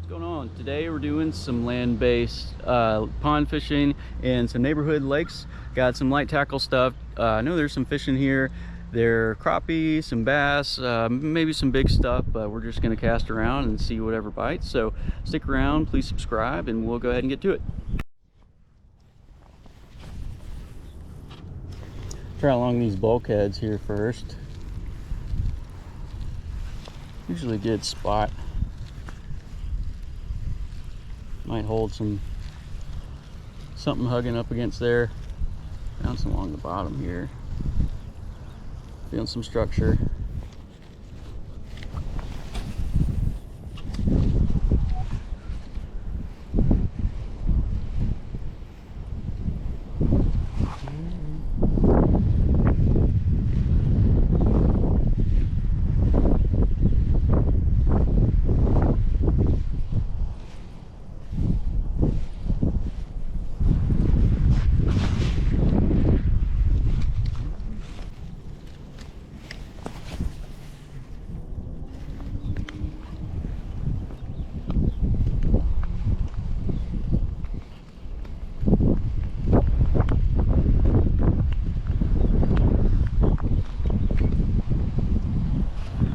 What's going on? Today we're doing some land-based pond fishing and some neighborhood lakes. Got some light tackle stuff. I know there's some fish in here. There are crappie, some bass, maybe some big stuff, but we're just gonna cast around and see whatever bites. So stick around, please subscribe, and we'll go ahead and get to it. Try along these bulkheads here first. Usually a good spot. Might hold something hugging up against there. Bounce along the bottom here. Feeling some structure.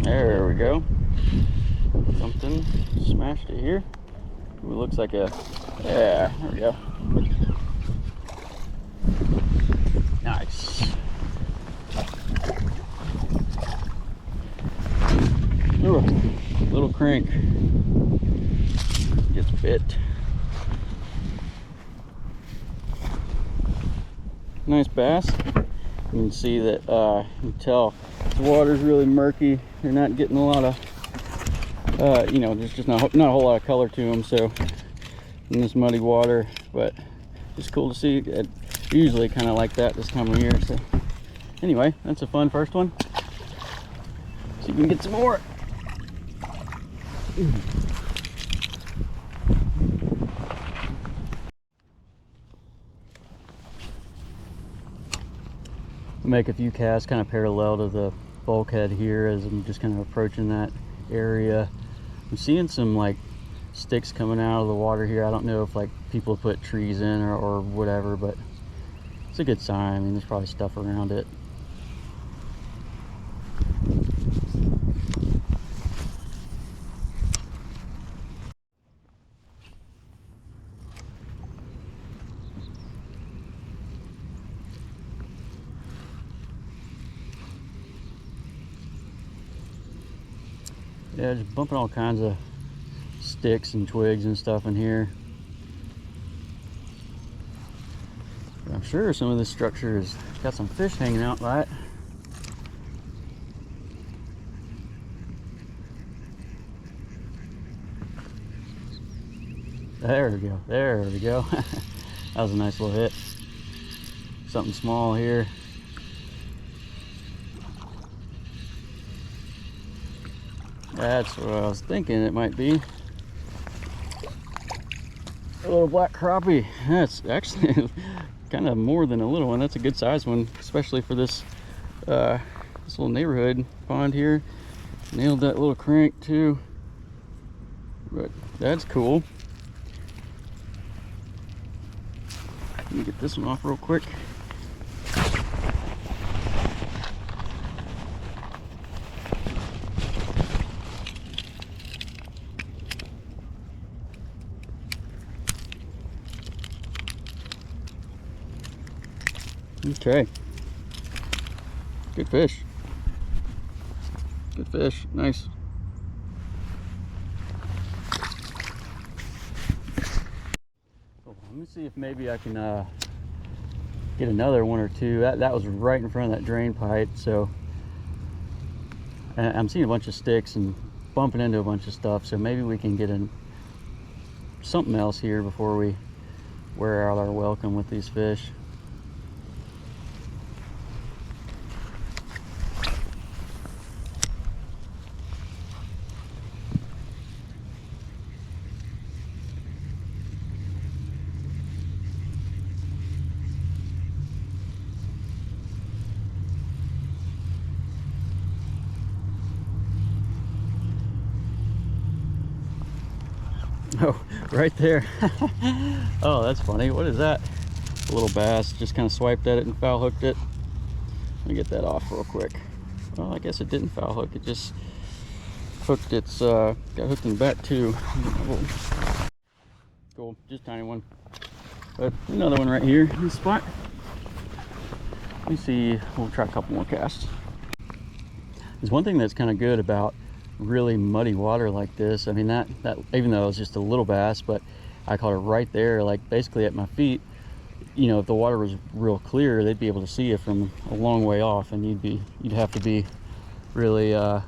There we go. Something smashed it here. Ooh, looks like a, yeah, there we go. Nice. Ooh, little crank. Gets bit. Nice bass. You can see that, you can tell the water's really murky. They're not getting a lot of, you know, there's just not a whole lot of color to them. So in this muddy water, but it's cool to see. It usually kind of like that this time of year. So anyway, that's a fun first one. See if we can get some more. Make a few casts kind of parallel to the bulkhead here as I'm just kind of approaching that area. I'm seeing some like sticks coming out of the water here. I don't know if like people put trees in or whatever, but it's a good sign. I mean, there's probably stuff around it. Yeah, just bumping all kinds of sticks and twigs and stuff in here. But I'm sure some of this structure has got some fish hanging out by it. There we go, there we go. That was a nice little hit. Something small here. That's what I was thinking it might be. A little black crappie. That's actually kind of more than a little one. That's a good size one, especially for this this little neighborhood pond here. Nailed that little crank too. But that's cool. Let me get this one off real quick. Okay. Good fish. Good fish. Nice. Oh, let me see if maybe I can get another one or two. That was right in front of that drain pipe, so I'm seeing a bunch of sticks and bumping into a bunch of stuff, so maybe we can get something else here before we wear out our welcome with these fish. Oh, right there. Oh, that's funny. What is that? A little bass. Just kind of swiped at it and foul hooked it. Let me get that off real quick. Well, I guess it didn't foul hook. It just hooked its, got hooked in the back too. Cool, just tiny one. But another one right here in this spot. Let me see, we'll try a couple more casts. There's one thing that's kind of good about really muddy water like this. I mean, that even though it was just a little bass, but I caught it right there, like basically at my feet. You know, if the water was real clear, they'd be able to see you from a long way off, and you'd have to be really kind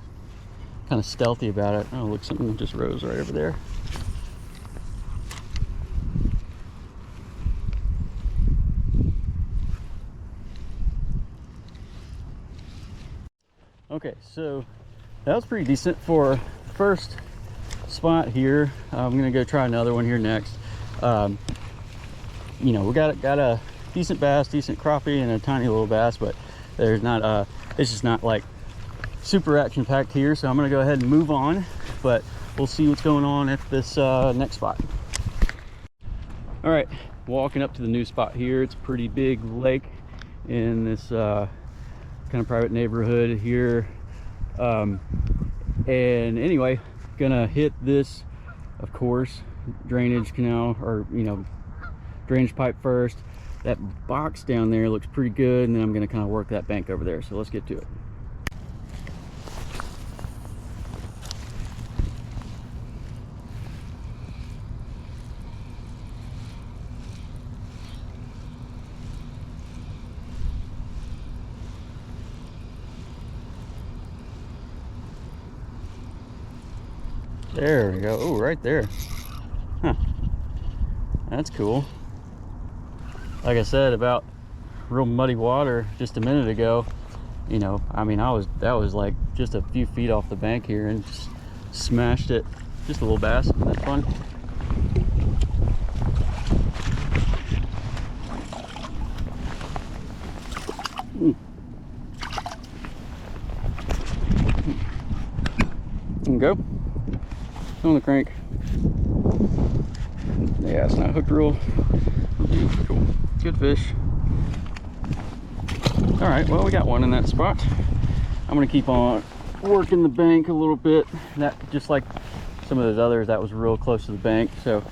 of stealthy about it. Oh, look, something just rose right over there. Okay, so that was pretty decent for first spot here. I'm gonna go try another one here next. You know, we got a decent bass, decent crappie, and a tiny little bass, but there's not it's just not like super action packed here. So I'm gonna go ahead and move on, but we'll see what's going on at this next spot. All right, walking up to the new spot here. It's a pretty big lake in this kind of private neighborhood here. And anyway, gonna hit this, of course, drainage canal, or you know, drainage pipe first. That box down there looks pretty good, and then I'm gonna kind of work that bank over there. So let's get to it. There we go. Oh, right there. Huh. That's cool. Like I said about real muddy water just a minute ago, you know, I mean, that was like just a few feet off the bank here and just smashed it. Just a little bass. That's fun. And go on the crank. Yeah, it's not hooked real. Cool. Good fish. All right, well, we got one in that spot. I'm gonna keep on working the bank a little bit. That, just like some of those others, that was real close to the bank, so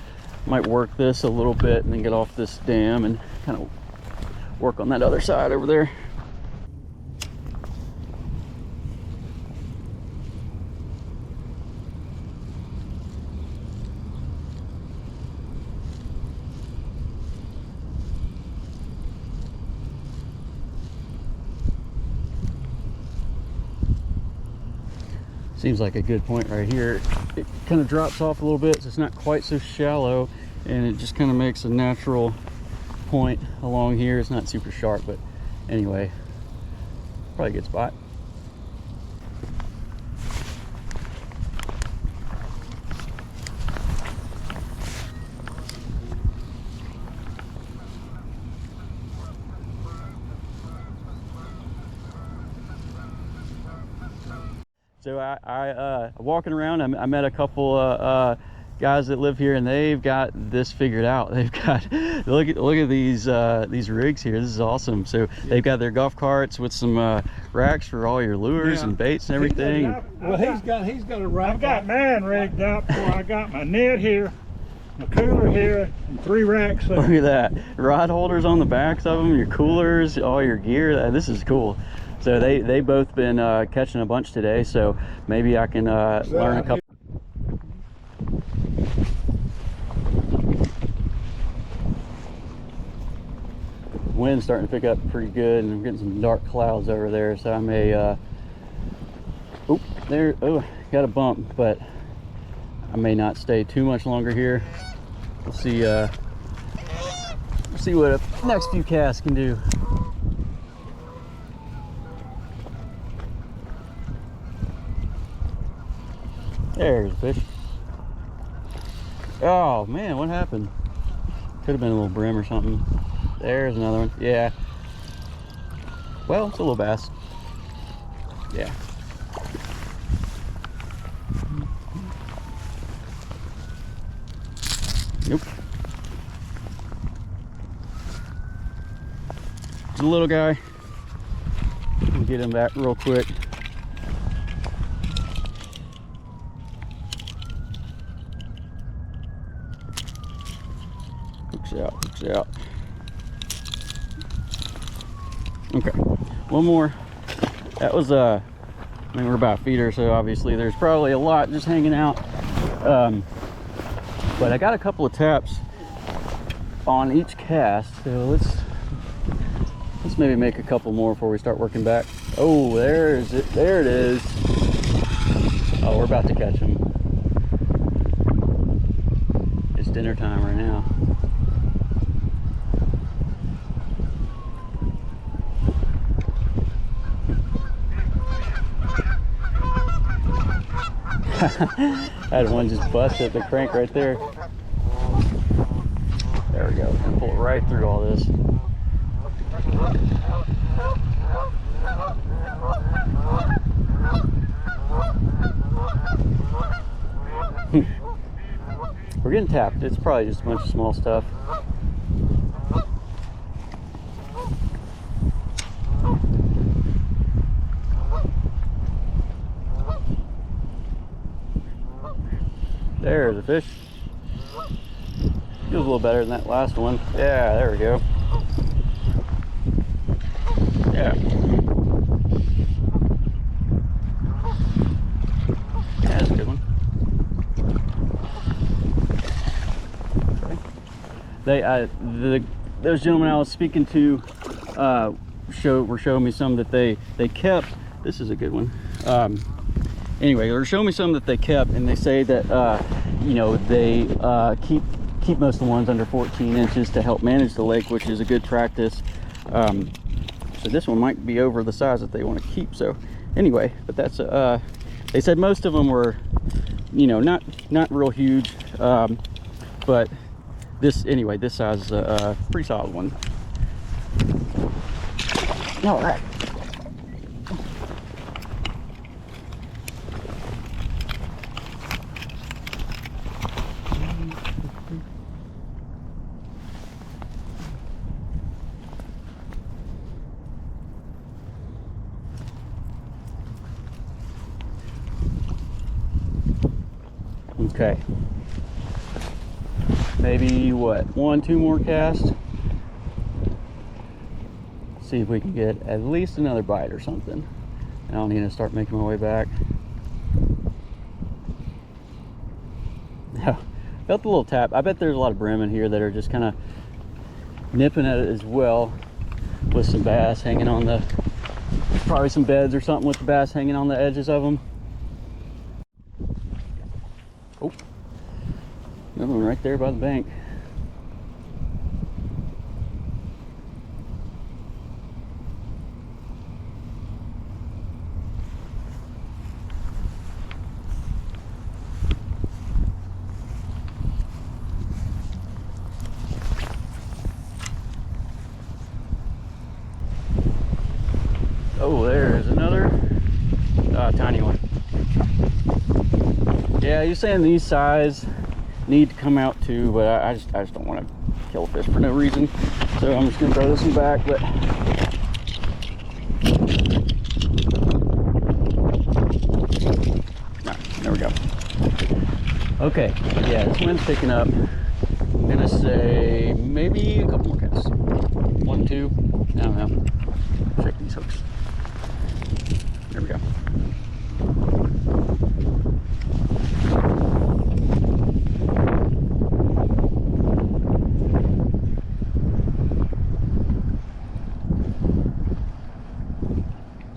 might work this a little bit and then get off this dam and kind of work on that other side over there. Seems like a good point right here. It kind of drops off a little bit, so it's not quite so shallow, and it just kind of makes a natural point along here. It's not super sharp, but anyway, probably a good spot. So I walking around, I met a couple guys that live here, and they've got this figured out. They've got look at these rigs here. This is awesome. So they've got their golf carts with some racks for all your lures and baits and everything. Well, he's got a rack. I've got mine rigged up where I got my net here, my cooler here, and 3 racks there. Look at that. Rod holders on the backs of them, your coolers, all your gear. This is cool. So they both been catching a bunch today, so maybe I can learn a couple. Wind's starting to pick up pretty good, and I'm getting some dark clouds over there, so I may got a bump, but I may not stay too much longer here. We'll see what the next few casts can do. There's a fish. Oh man, what happened? Could have been a little brim or something. There's another one. Yeah. Well, it's a little bass. Yeah. Nope. It's a little guy. Get him back real quick. Hooks out. Okay, one more. That was I mean, we're about a feeder, so obviously there's probably a lot just hanging out. But I got a couple of taps on each cast, so let's maybe make a couple more before we start working back. Oh, there it is. Oh, we're about to catch him. It's dinner time right now. I had one just bust at the crank right there. There we go. Pull it right through all this. We're getting tapped. It's probably just a bunch of small stuff. There's a fish. Feels a little better than that last one. Yeah, there we go. Yeah. Yeah, that's a good one. Okay. Those gentlemen I was speaking to were showing me some that they kept. This is a good one. Anyway, they were showing me some that they kept, and they say that you know, they keep most of the ones under 14 inches to help manage the lake, which is a good practice. So this one might be over the size that they want to keep. So anyway, but that's they said most of them were, you know, not real huge, but this size is a pretty solid one. All right. Okay, maybe what, 1-2 more casts. See if we can get at least another bite or something. I don't need to start making my way back. Yeah, felt a little tap. I bet there's a lot of brim in here that are just kind of nipping at it as well, with some bass hanging on the, probably some beds or something with the bass hanging on the edges of them. Oh, another one right there by the bank. Oh, there's another tiny one. Yeah, you're saying these size need to come out too, but I just don't want to kill a fish for no reason. So I'm just gonna throw this one back. But there we go. Okay, yeah, this wind's picking up. I'm gonna say maybe a couple more casts. 1, 2, I don't know. Shake these hooks. There we go.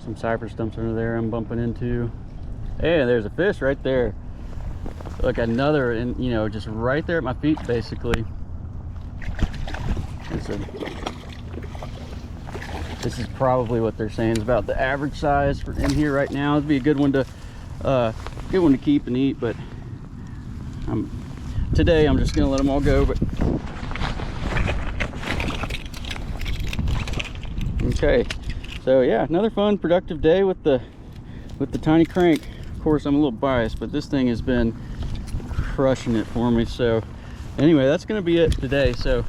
Some cypress stumps under there I'm bumping into. Hey, there's a fish right there. Look, another, and you know, just right there at my feet basically. This is probably what they're saying is about the average size for in here right now. It'd be a good one to keep and eat, but today I'm just gonna let them all go. But okay, so yeah, another fun, productive day with the tiny crank. Of course, I'm a little biased, but this thing has been crushing it for me. So anyway, that's gonna be it today. So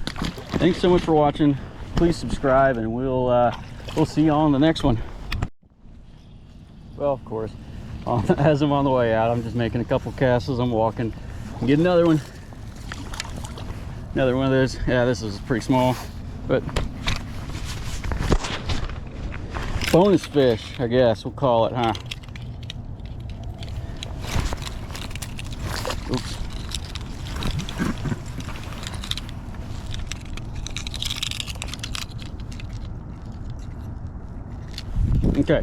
thanks so much for watching. Please subscribe, and we'll see you on the next one. Well, of course, as I'm on the way out, I'm just making a couple casts as I'm walking. Get another one. Another one of those. Yeah, this is pretty small, but bonus fish, I guess we'll call it, huh? Oops. Okay.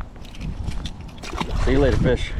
See you later, fish.